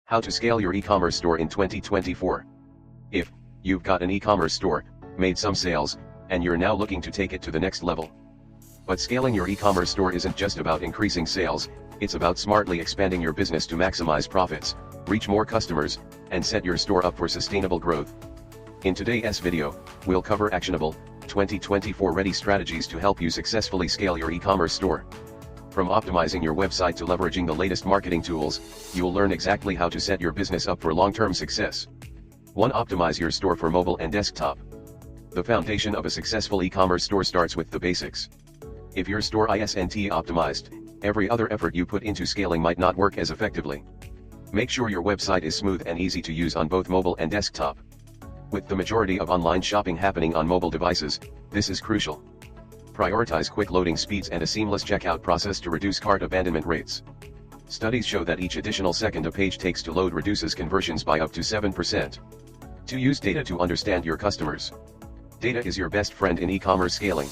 How to scale your e-commerce store in 2024. If you've got an e-commerce store, made some sales, and you're now looking to take it to the next level. But scaling your e-commerce store isn't just about increasing sales, it's about smartly expanding your business to maximize profits, reach more customers, and set your store up for sustainable growth. In today's video, we'll cover actionable, 2024 ready strategies to help you successfully scale your e-commerce store. From optimizing your website to leveraging the latest marketing tools, you'll learn exactly how to set your business up for long-term success. 1. Optimize your store for mobile and desktop. The foundation of a successful e-commerce store starts with the basics. If your store isn't optimized, every other effort you put into scaling might not work as effectively. Make sure your website is smooth and easy to use on both mobile and desktop. With the majority of online shopping happening on mobile devices, this is crucial. Prioritize quick loading speeds and a seamless checkout process to reduce cart abandonment rates. Studies show that each additional second a page takes to load reduces conversions by up to 7%. 2. Use data to understand your customers. Data is your best friend in e-commerce scaling.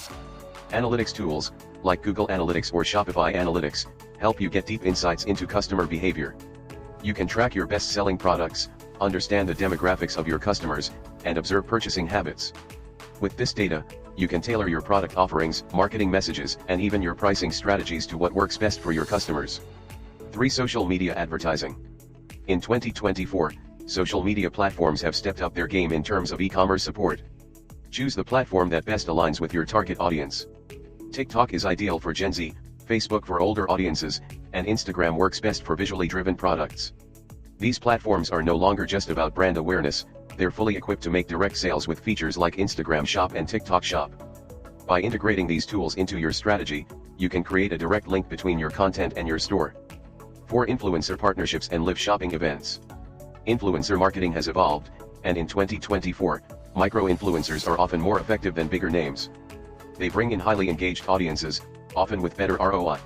Analytics tools, like Google Analytics or Shopify Analytics, help you get deep insights into customer behavior. You can track your best-selling products, understand the demographics of your customers, and observe purchasing habits. With this data, you can tailor your product offerings, marketing messages, and even your pricing strategies to what works best for your customers. 3. Social media advertising. In 2024, social media platforms have stepped up their game in terms of e-commerce support. Choose the platform that best aligns with your target audience. TikTok is ideal for Gen Z, Facebook for older audiences, and Instagram works best for visually driven products. These platforms are no longer just about brand awareness, they're fully equipped to make direct sales with features like Instagram Shop and TikTok Shop. By integrating these tools into your strategy, you can create a direct link between your content and your store. 4. Influencer partnerships and live shopping events. Influencer marketing has evolved, and in 2024, micro-influencers are often more effective than bigger names. They bring in highly engaged audiences, often with better ROI.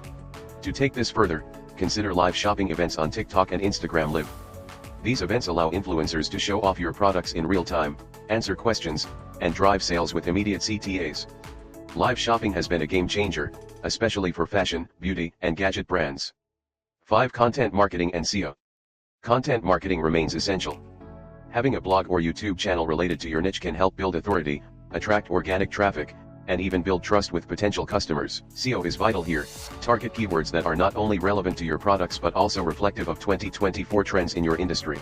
To take this further, consider live shopping events on TikTok and Instagram Live. These events allow influencers to show off your products in real time, answer questions, and drive sales with immediate CTAs. Live shopping has been a game changer, especially for fashion, beauty, and gadget brands. 5. Content marketing and SEO. Content marketing remains essential. Having a blog or YouTube channel related to your niche can help build authority, attract organic traffic, and even build trust with potential customers. SEO is vital here. Target keywords that are not only relevant to your products but also reflective of 2024 trends in your industry.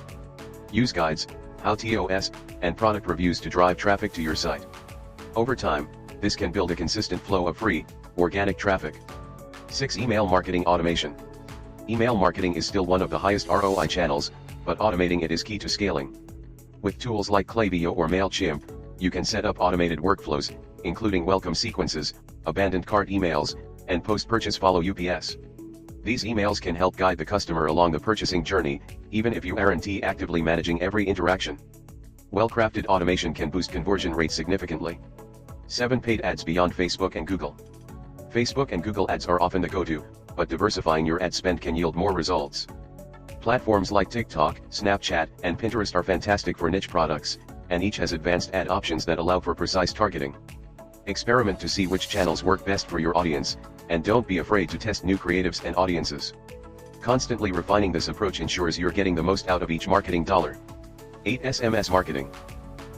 Use guides, how-tos, and product reviews to drive traffic to your site. Over time, this can build a consistent flow of free, organic traffic. 6. Email marketing automation. Email marketing is still one of the highest ROI channels, but automating it is key to scaling. With tools like Klaviyo or MailChimp, you can set up automated workflows, including welcome sequences, abandoned cart emails, and post-purchase follow-ups. These emails can help guide the customer along the purchasing journey, even if you aren't actively managing every interaction. Well-crafted automation can boost conversion rates significantly. 7. Paid ads beyond Facebook and Google. Facebook and Google ads are often the go-to, but diversifying your ad spend can yield more results. Platforms like TikTok, Snapchat, and Pinterest are fantastic for niche products, and each has advanced ad options that allow for precise targeting. Experiment to see which channels work best for your audience, and don't be afraid to test new creatives and audiences. Constantly refining this approach ensures you're getting the most out of each marketing dollar. 8. SMS marketing.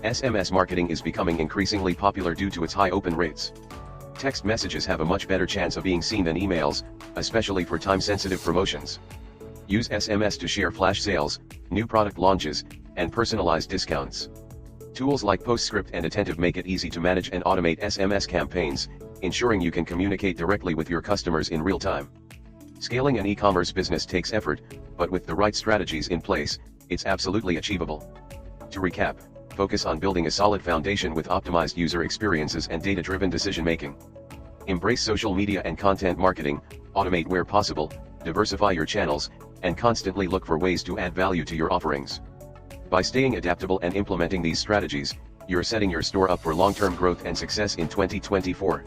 SMS marketing is becoming increasingly popular due to its high open rates. Text messages have a much better chance of being seen than emails, especially for time-sensitive promotions. Use SMS to share flash sales, new product launches, and personalized discounts. Tools like PostScript and Attentive make it easy to manage and automate SMS campaigns, ensuring you can communicate directly with your customers in real time. Scaling an e-commerce business takes effort, but with the right strategies in place, it's absolutely achievable. To recap, focus on building a solid foundation with optimized user experiences and data-driven decision-making. Embrace social media and content marketing, automate where possible, diversify your channels, and constantly look for ways to add value to your offerings. By staying adaptable and implementing these strategies, you're setting your store up for long-term growth and success in 2024.